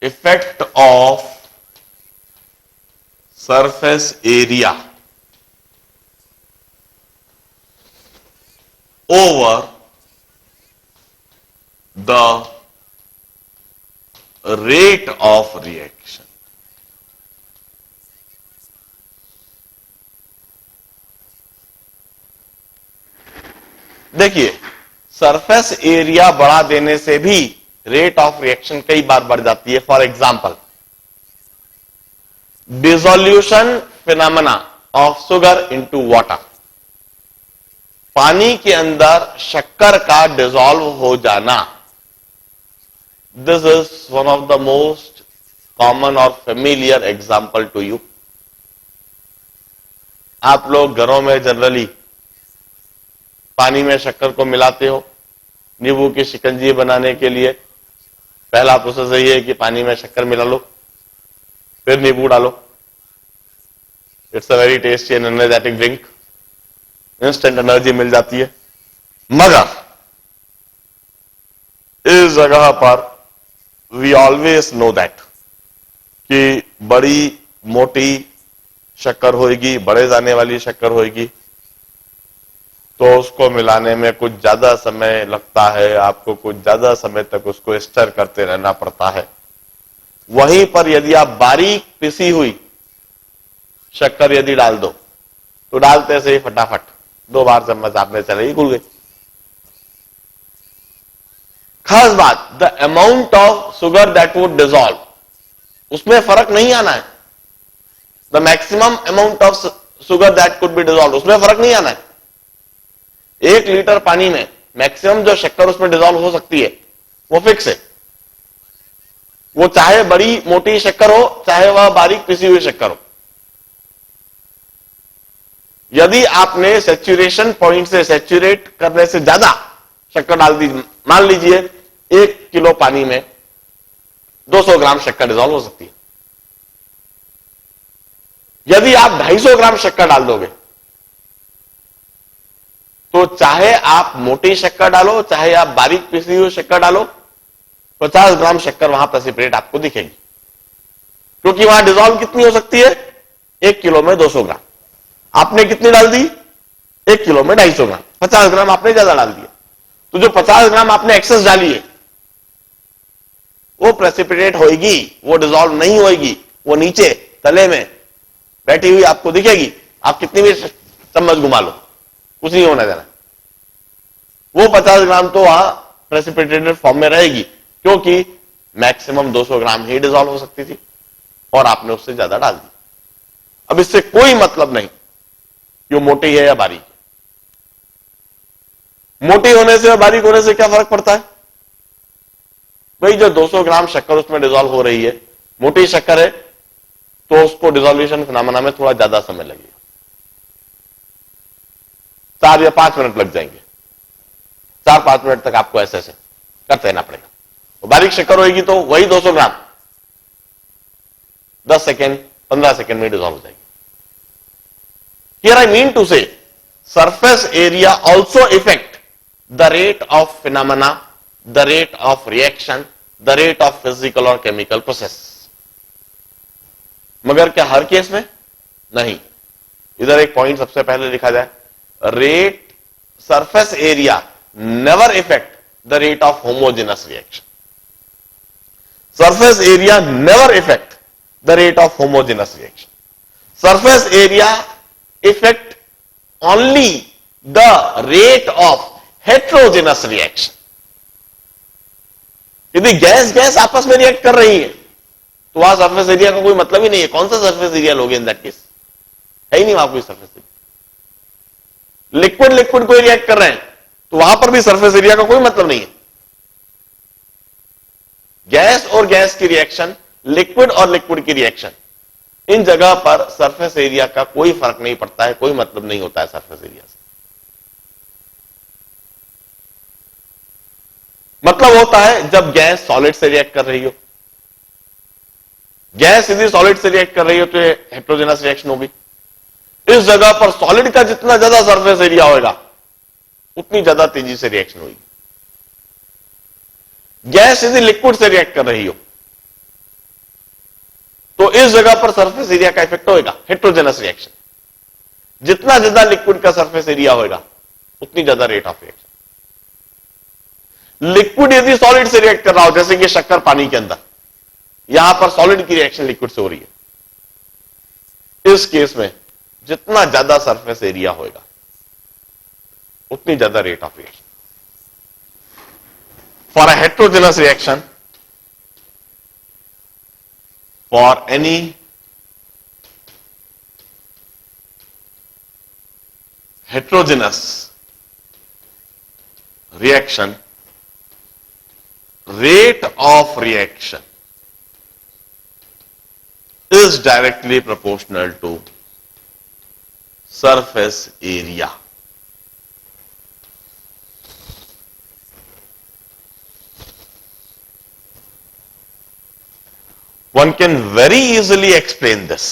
effect of surface area over the rate of reaction. देखिए, surface area बढ़ा देने से भी रेट ऑफ रिएक्शन कई बार बढ़ जाती है. For example, dissolution phenomena of sugar into water. पानी के अंदर शक्कर का डिसॉल्व हो जाना. This is one of the most common और फेमिलियर एग्जाम्पल टू यू. आप लोग घरों में जनरली पानी में शक्कर को मिलाते हो नींबू की शिकंजी बनाने के लिए. पहला प्रोसेस यही है कि पानी में शक्कर मिला लो, फिर नींबू डालो. It's a very tasty and energetic drink. Instant energy मिल जाती है. मगर इस जगह पर वी ऑलवेज नो दैट कि बड़ी मोटी शक्कर होगी, बढ़े जाने वाली शक्कर होगी, तो उसको मिलाने में कुछ ज्यादा समय लगता है. आपको कुछ ज्यादा समय तक उसको स्टर करते रहना पड़ता है. वहीं पर यदि आप बारीक पिसी हुई शक्कर यदि डाल दो तो डालते से ही फटाफट 2 बार चम्मच आपने चले घुल गई. खास बात, the amount of sugar that would dissolve, उसमें फर्क नहीं आना है. The maximum amount of sugar that could be dissolve, उसमें फर्क नहीं आना है. 1 लीटर पानी में मैक्सिमम जो शक्कर उसमें डिसॉल्व हो सकती है वो फिक्स है. वो चाहे बड़ी मोटी शक्कर हो, चाहे वह बारीक पिसी हुई शक्कर हो. यदि आपने सैचुरेशन पॉइंट से सैचुरेट करने से ज्यादा शक्कर डाल दी, मान लीजिए 1 किलो पानी में 200 ग्राम शक्कर डिसॉल्व हो सकती है. यदि आप 250 ग्राम शक्कर डाल दोगे तो चाहे आप मोटी शक्कर डालो, चाहे आप बारीक पिसी हुई शक्कर डालो, 50 ग्राम शक्कर वहां प्रेसिपिटेट आपको दिखेगी. क्योंकि वहां डिसॉल्व कितनी हो सकती है? 1 किलो में 200 ग्राम. आपने कितनी डाल दी? 1 किलो में 250 ग्राम. 50 ग्राम आपने ज्यादा डाल दिया. तो जो 50 ग्राम आपने एक्सेस डाली है वो प्रेसिपिटेट होगी, वो डिसॉल्व नहीं होगी. वो नीचे तले में बैठी हुई आपको दिखेगी. आप कितनी भी चम्मच घुमा लो, कुछ नहीं होने देना. वो 50 ग्राम तो वहां प्रेसिपिटेटेड फॉर्म में रहेगी, क्योंकि मैक्सिमम 200 ग्राम ही डिसॉल्व हो सकती थी और आपने उससे ज्यादा डाल दी. अब इससे कोई मतलब नहीं कि वो मोटी है या बारीक है. मोटी होने से और बारीक होने से क्या फर्क पड़ता है? भाई जो 200 ग्राम शक्कर उसमें डिसॉल्व हो रही है, मोटी शक्कर है तो उसको डिसोल्यूशन फिनोमेना में थोड़ा ज्यादा समय लगेगा. 4 या 5 मिनट लग जाएंगे. 4-5 मिनट तक आपको ऐसे करते रहना पड़ेगा. तो बारीक शक्कर होगी तो वही 200 ग्राम 10 सेकेंड 15 सेकेंड में डिसॉल्व हो जाएगी. Here I mean to say, surface area also affect the rate of phenomena, the rate of reaction, the rate of physical or chemical process. मगर क्या हर केस में? नहीं. इधर एक पॉइंट सबसे पहले लिखा जाए. Rate surface area never effect the rate of homogeneous reaction. Surface area never effect the rate of homogeneous reaction. Surface area effect only the rate of heterogeneous reaction. यदि गैस गैस आपस में react कर रही है तो वहां surface area का कोई मतलब ही नहीं है. कौन सा सरफेस एरिया लोगे इन दैट केस? है ही नहीं वहां कोई सरफेस एरिया. लिक्विड लिक्विड कोई रिएक्ट कर रहे हैं तो वहां पर भी सरफेस एरिया का कोई मतलब नहीं है. गैस और गैस की रिएक्शन, लिक्विड और लिक्विड की रिएक्शन, इन जगह पर सरफेस एरिया का कोई फर्क नहीं पड़ता है, कोई मतलब नहीं होता है सरफेस एरिया से. मतलब होता है जब गैस सॉलिड से रिएक्ट कर रही हो. गैस यदि सॉलिड से रिएक्ट कर रही हो तो ये हेट्रोजेनस रिएक्शन होगी. इस जगह पर सॉलिड का जितना ज्यादा सरफेस एरिया होगा उतनी ज्यादा तेजी से रिएक्शन होगी. गैस यदि लिक्विड से रिएक्ट कर रही हो तो इस जगह पर सरफेस एरिया का इफेक्ट होगा, हेट्रोजेनस रिएक्शन। जितना ज्यादा लिक्विड का सरफेस एरिया होगा उतनी ज्यादा रेट ऑफ रिएक्शन। लिक्विड यदि सॉलिड से रिएक्ट कर रहा हो, जैसे कि शक्कर पानी के अंदर, यहां पर सॉलिड की रिएक्शन लिक्विड से हो रही है, इस केस में जितना ज्यादा सरफेस एरिया होगा उतनी ज्यादा rate of reaction. For a heterogeneous reaction, for any heterogeneous reaction, rate of reaction is directly proportional to surface area. One can very easily explain this.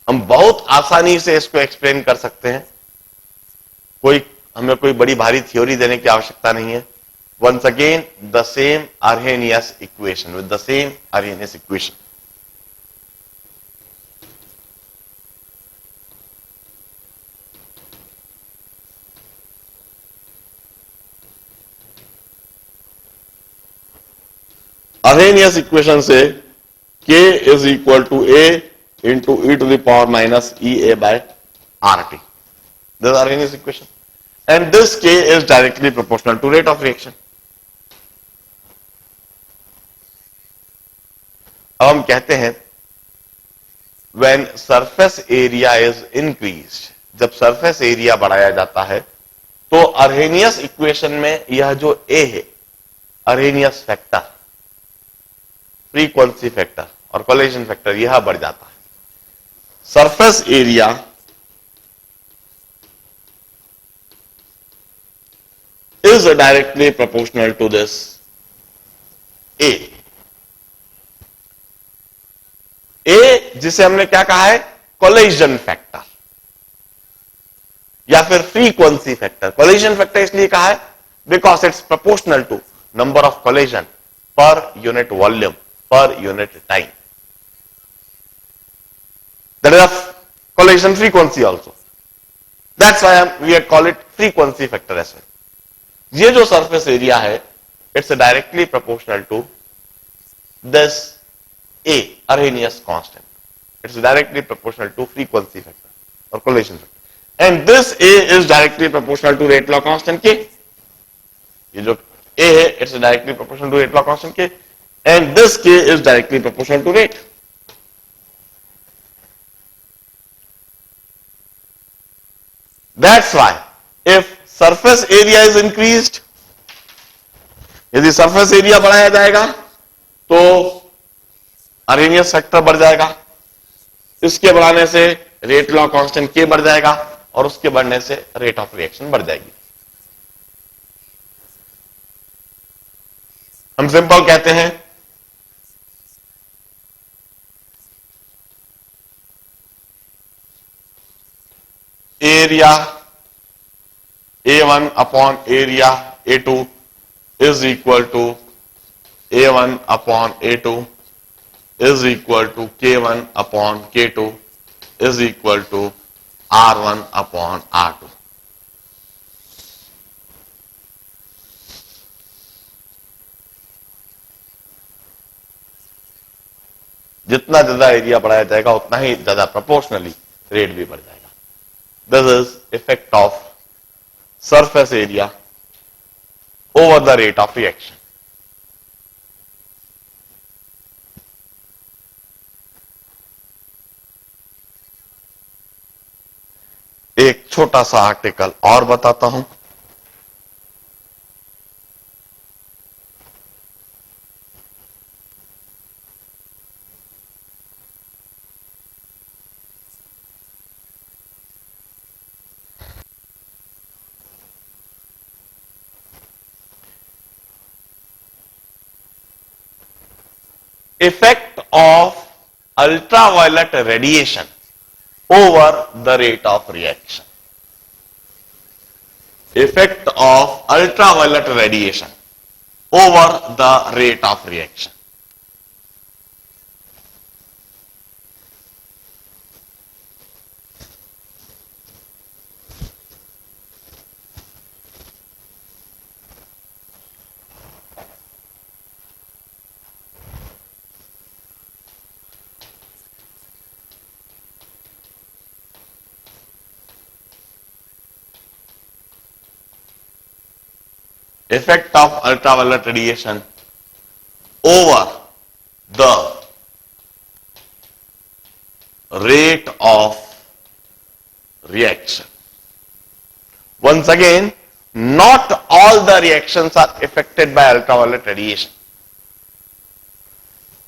हम बहुत आसानी से इसको एक्सप्लेन कर सकते हैं, हमें कोई बड़ी भारी थ्योरी देने की आवश्यकता नहीं है। Once again, the same Arrhenius equation, with the same Arrhenius equation. Arrhenius equation से K is equal to A into e to the power minus EA by RT. This is Arrhenius equation. And this K is directly proportional to rate of reaction. अब हम कहते हैं when surface area is increased, जब surface area बढ़ाया जाता है तो Arrhenius equation में यह जो A है, Arrhenius factor, frequency factor और collision factor, यह बढ़ जाता है। Surface area is directly proportional to this A. A जिसे हमने क्या कहा है, कोलिजन फैक्टर या फिर फ्रीक्वेंसी फैक्टर। कोलिजन फैक्टर इसलिए कहा है because it's proportional to number of collision per unit volume per unit time. That is of collision frequency also, that's why we call it frequency factor as well. ये जो surface area है, it's directly proportional to this A, Arrhenius constant. It's directly proportional to frequency factor or collision factor. And this A is directly proportional to rate law constant K. ये जो A है, it's directly proportional to rate law constant K. And this K is directly proportional to rate. That's why if surface area is increased, यदि surface area बढ़ाया जाएगा तो Arrhenius factor बढ़ जाएगा, इसके बढ़ाने से रेट लॉ कांस्टेंट K बढ़ जाएगा और उसके बढ़ने से रेट ऑफ रिएक्शन बढ़ जाएगी। हम सिंपल कहते हैं area A1 upon area A2 is equal to A1 upon A2 is equal to K1 upon K2 is equal to R1 upon R2. जितना ज्यादा एरिया बढ़ाया जाएगा उतना ही ज्यादा प्रोपोर्शनली रेट भी बढ़ जाएगा। This is effect of surface area over the rate of reaction. एक छोटा सा आर्टिकल और बताता हूं। Effect of ultraviolet radiation over the rate of reaction. Effect of ultraviolet radiation over the rate of reaction. effect of ultraviolet radiation over the rate of reaction. Once again, not all the reactions are affected by ultraviolet radiation.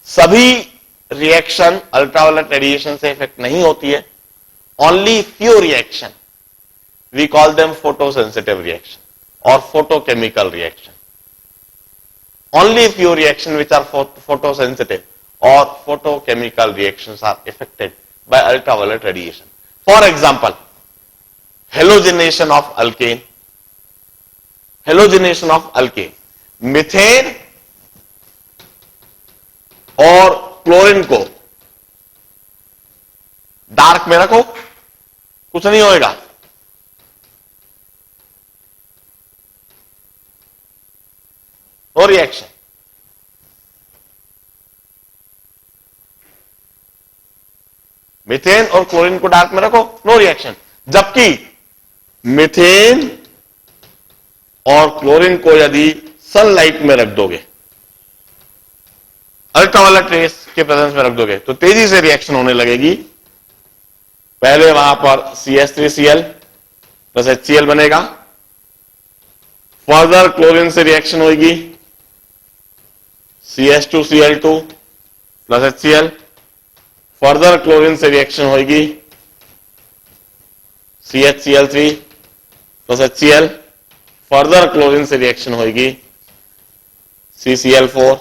सभी reaction ultraviolet radiation से effect नहीं होती है. Only few reaction, we call them photosensitive reaction और photochemical reaction. Only few reaction which are photosensitive और photochemical reactions are affected by ultraviolet radiation. For example, halogenation of alkane. Halogenation of alkane, methane और chlorine को dark में रखो, कुछ नहीं होएगा. No reaction. Methane और क्लोरीन को डार्क में रखो, नो रिएक्शन. जबकि मीथेन और क्लोरीन को यदि सनलाइट में रख दोगे, अल्ट्रावायलेट रेस के प्रेजेंस में रख दोगे, तो तेजी से रिएक्शन होने लगेगी. पहले वहां पर CH3Cl प्लस HCl बनेगा. फर्दर क्लोरीन से रिएक्शन होगी, CH2Cl2 plus HCl. Further chlorine से रिएक्शन होगी, CHCl3 plus HCl. Further chlorine से रिएक्शन होगी, CCl4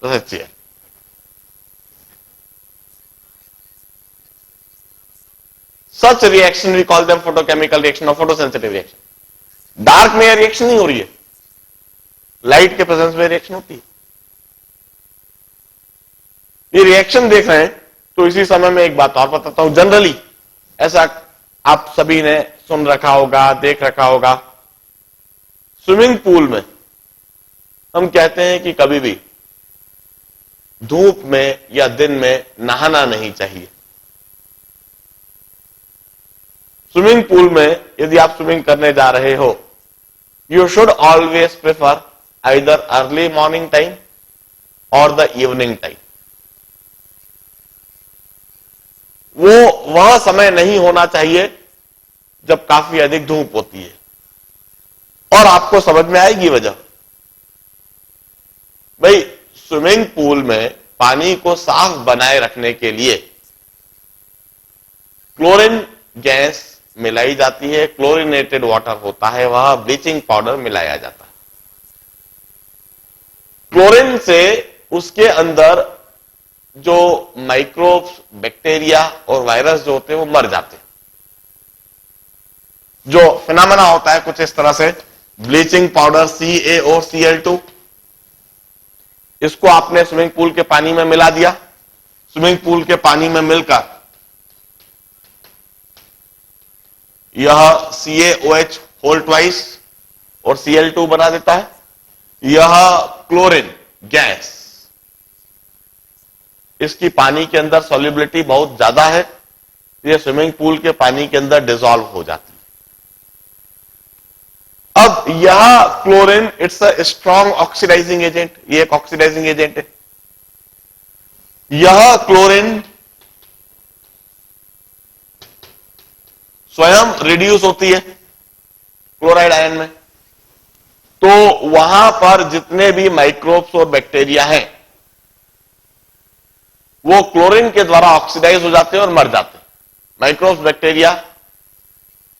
plus HCl. Such reaction we call them photochemical reaction or photosensitive reaction. Dark में reaction नहीं हो रही है, लाइट के प्रेजेंस में रिएक्शन होती है. ये रिएक्शन देख रहे हैं तो इसी समय में एक बात और बताता हूं. जनरली ऐसा आप सभी ने सुन रखा होगा, देख रखा होगा, स्विमिंग पूल में हम कहते हैं कि कभी भी धूप में या दिन में नहाना नहीं चाहिए. स्विमिंग पूल में यदि आप स्विमिंग करने जा रहे हो, you should always prefer either early morning time और द इवनिंग टाइम. वो वह समय नहीं होना चाहिए जब काफी अधिक धूप होती है. और आपको समझ में आएगी वजह. भाई, स्विमिंग पूल में पानी को साफ बनाए रखने के लिए क्लोरीन गैस मिलाई जाती है. क्लोरीनेटेड वाटर होता है, वह ब्लीचिंग पाउडर मिलाया जाता है. क्लोरीन से उसके अंदर जो माइक्रोब्स, बैक्टीरिया और वायरस जो होते हैं वो मर जाते हैं. जो फिनोमेना होता है कुछ इस तरह से, ब्लीचिंग पाउडर CaOCl2, इसको आपने स्विमिंग पूल के पानी में मिला दिया. स्विमिंग पूल के पानी में मिलकर यह CaOH होल ट्वाइस और Cl2 बना देता है. यह क्लोरीन गैस, इसकी पानी के अंदर सॉल्युबिलिटी बहुत ज्यादा है, यह स्विमिंग पूल के पानी के अंदर डिसॉल्व हो जाती है. अब यह chlorine it's a strong oxidizing agent. ये एक ऑक्सीडाइजिंग एजेंट है. यह क्लोरीन स्वयं रिड्यूस होती है क्लोराइड आयन में. तो वहां पर जितने भी माइक्रोब्स और बैक्टीरिया हैं वो क्लोरीन के द्वारा ऑक्सीडाइज हो जाते हैं और मर जाते हैं. माइक्रोब्स, बैक्टीरिया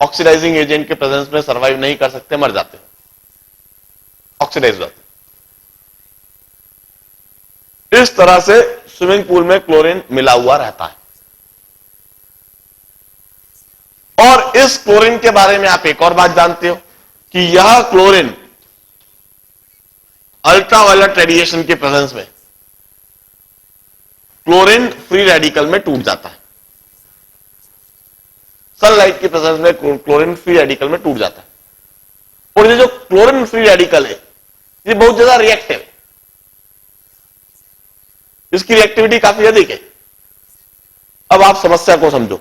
ऑक्सीडाइजिंग एजेंट के प्रेजेंस में सर्वाइव नहीं कर सकते, मर जाते हैं, ऑक्सीडाइज हो जाते हैं. इस तरह से स्विमिंग पूल में क्लोरीन मिला हुआ रहता है. और इस क्लोरीन के बारे में आप एक और बात जानते हो कि यह क्लोरीन अल्ट्रावायलेट रेडिएशन के प्रेजेंस में क्लोरीन फ्री रेडिकल में टूट जाता है. सनलाइट के प्रेजेंस में क्लोरीन फ्री रेडिकल में टूट जाता है. और ये जो क्लोरीन फ्री रेडिकल है ये बहुत ज्यादा रिएक्टिव है, इसकी रिएक्टिविटी काफी अधिक है. अब आप समस्या को समझो.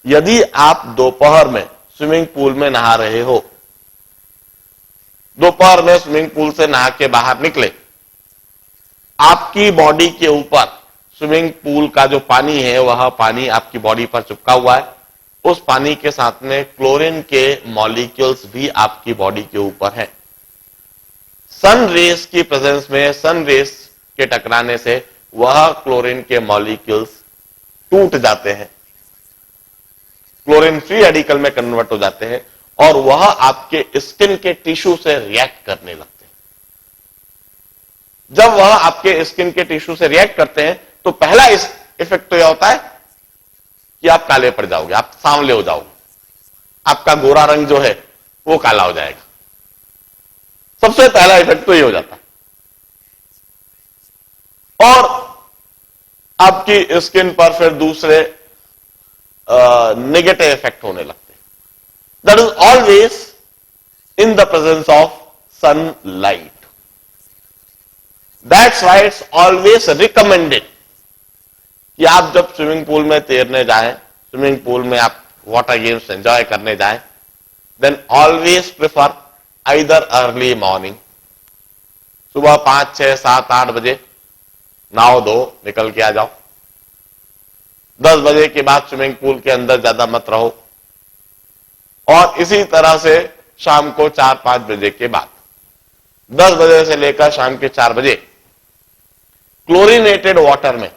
यदि आप दोपहर में स्विमिंग पूल में नहा रहे हो दोपहर में स्विमिंग पूल से नहा के बाहर निकले, आपकी बॉडी के ऊपर स्विमिंग पूल का जो पानी है वह पानी आपकी बॉडी पर चिपका हुआ है, उस पानी के साथ में क्लोरीन के मॉलिक्यूल्स भी आपकी बॉडी के ऊपर है। सन रेस की प्रेजेंस में, सन रेस के टकराने से वह क्लोरीन के मॉलिक्यूल्स टूट जाते हैं, क्लोरीन फ्री रेडिकल में कन्वर्ट हो जाते हैं और वह आपके स्किन के टिश्यू से रिएक्ट करने लगते हैं। जब वह आपके स्किन के टिश्यू से रिएक्ट करते हैं तो पहला इफेक्ट तो यह होता है कि आप काले पड़ जाओगे, आप सांवले हो जाओगे, आपका गोरा रंग जो है वो काला हो जाएगा। सबसे पहला इफेक्ट तो ये हो जाता है और आपकी स्किन पर फिर दूसरे नेगेटिव इफेक्ट होने लगते हैं। That is always in the presence of sunlight. That's why it's always recommended कि आप जब स्विमिंग पूल में तैरने जाएं, स्विमिंग पूल में आप वाटर गेम्स एंजॉय करने जाएं, then always prefer either early morning, सुबह 5, 6, 7, 8 बजे नहाओ धो निकल के आ जाओ। 10 बजे के बाद स्विमिंग पूल के अंदर ज्यादा मत रहो और इसी तरह से शाम को 4-5 बजे के बाद, 10 बजे से लेकर शाम के 4 बजे क्लोरीनेटेड वाटर में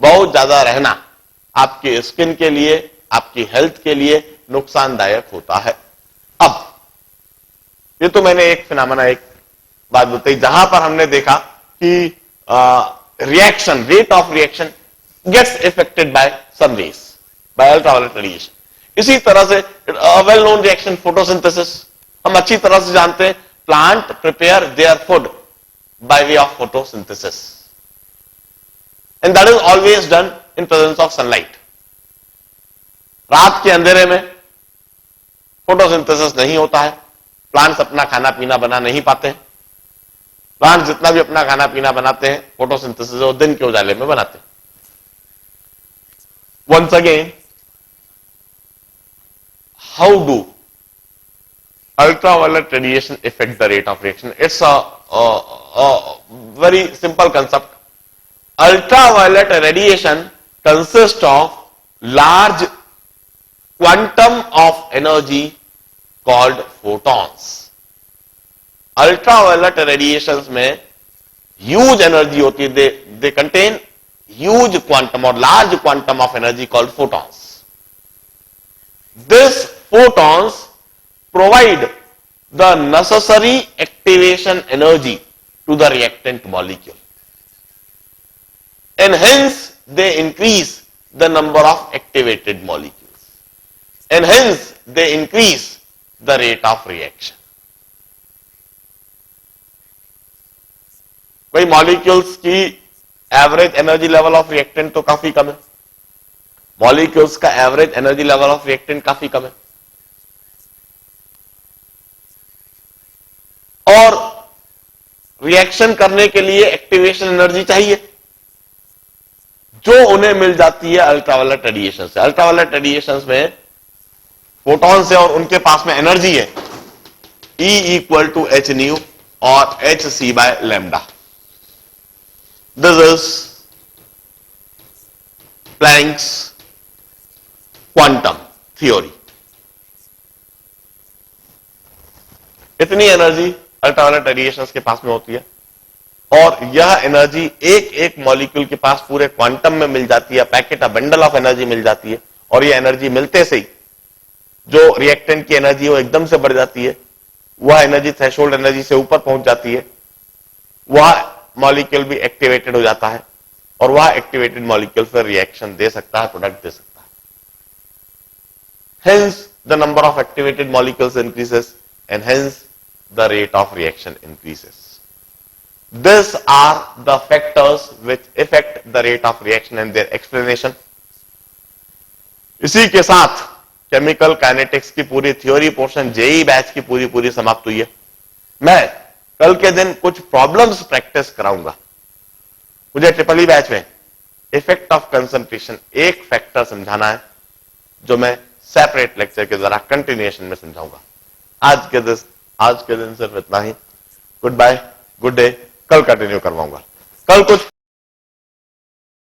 बहुत ज्यादा रहना आपकी स्किन के लिए, आपकी हेल्थ के लिए नुकसानदायक होता है। अब ये तो मैंने एक फिनोमेना, एक बात बताई जहां पर हमने देखा कि reaction, rate of reaction gets affected by sun rays, by ultraviolet radiation. इसी तरह से वेल नोन रिएक्शन फोटोसिंथेसिस, हम अच्छी तरह से जानते हैं plant prepare their food by way of photosynthesis and that is always done in presence of sunlight. रात के अंधेरे में फोटोसिंथेसिस नहीं होता है, प्लांट्स अपना खाना पीना बना नहीं पाते हैं। प्लांट्स जितना भी अपना खाना पीना बनाते हैं फोटोसिंथेसिस और दिन के उजाले में बनाते हैं। Once again, how do ultraviolet radiation affect the rate of reaction? It's a very simple concept. Ultraviolet radiation consists of large quantum of energy called photons. Ultraviolet radiations में huge energy होती है, they contain huge quantum or large quantum of energy called photons. These photons provide the necessary activation energy to the reactant molecule and hence they increase the number of activated molecules and hence they increase the rate of reaction. भाई molecules की average energy level of reactant तो काफी कम है, molecules का average energy level of reactant काफी कम है और reaction करने के लिए एक्टिवेशन एनर्जी चाहिए जो उन्हें मिल जाती है अल्ट्रावायलेट रेडिएशन से। अल्ट्रावायलेट रेडिएशन में फोटॉन से और उनके पास में एनर्जी है E = h न्यू और hc/λ। This is Planck's quantum theory. इतनी एनर्जी अल्ट्रावायलेट रेडिएशंस के पास में होती है और यह एनर्जी एक एक मॉलिक्यूल के पास पूरे क्वांटम में मिल जाती है, पैकेट बंडल ऑफ एनर्जी मिल जाती है और यह एनर्जी मिलते से ही जो रिएक्टेंट की एनर्जी वो एकदम से बढ़ जाती है, वह एनर्जी थ्रेशोल्ड एनर्जी से ऊपर पहुंच जाती है, वह मॉलिक्यूल भी एक्टिवेटेड हो जाता है और वह एक्टिवेटेड मॉलिक्यूल फिर रिएक्शन दे सकता है, प्रोडक्ट दे सकता है। Hence the number of activated molecules increases and hence the rate of reaction increases. These are the factors which affect the rate of reaction and their explanation. इसी के साथ chemical kinetics की पूरी theory portion JEE batch की पूरी समाप्त हुई है। मैं कल के दिन कुछ प्रॉब्लम्स प्रैक्टिस कराऊंगा। मुझे ट्रिपल ई बैच में इफेक्ट ऑफ कंसंट्रेशन एक फैक्टर समझाना है जो मैं सेपरेट लेक्चर के द्वारा कंटिन्यूएशन में समझाऊंगा। आज के दिन सिर्फ इतना ही। Good bye, good day. कल कंटिन्यू करवाऊंगा। कल कुछ